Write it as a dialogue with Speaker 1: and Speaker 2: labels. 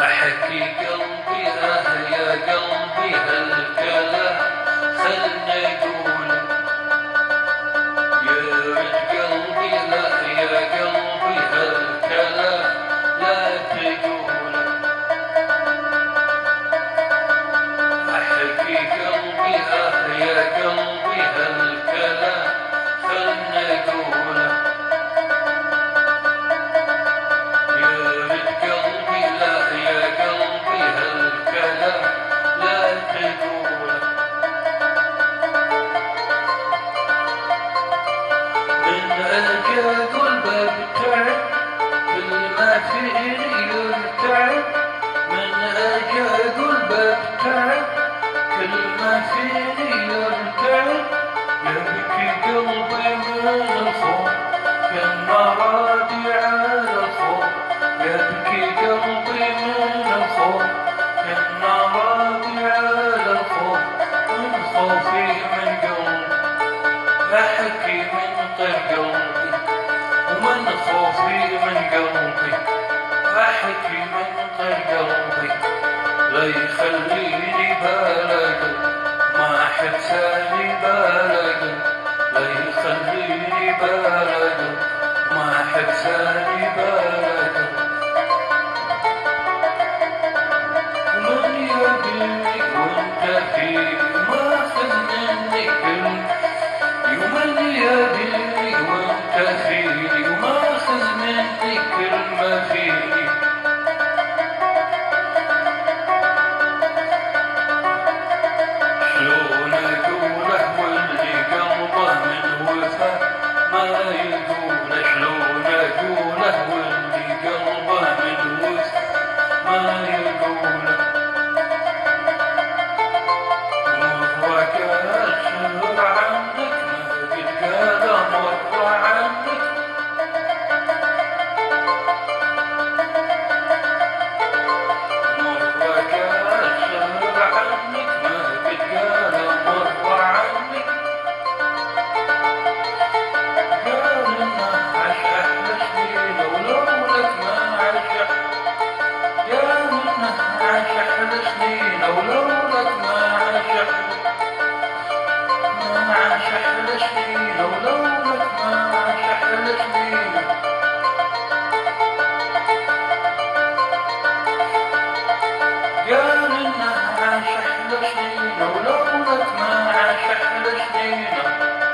Speaker 1: أحكي قلبي يا قلبي هالكلام خلنا نقول يا رد قلبي لا يا قلبي هالكلام لا تقول. أحكي قلبي يا قلبي هالكلام خلنا نقول أحكي من طير قلبي ومن خوفي من قلبي أحكي من طير قلبي لا يخليني بالق ما أحب سالي بالق لا يخليني بالق ما أحب سالي بالق من يبيك وانت فيك ماخذ مني كل يومن يبيك وانت فيني وماخذ مني كلمة فيني شلون اقوله واللي قلبه من وفا ما يقوله شلون اقوله واللي قلبه من وفا ما يقوله ولولك ما عاش أحلى سنينه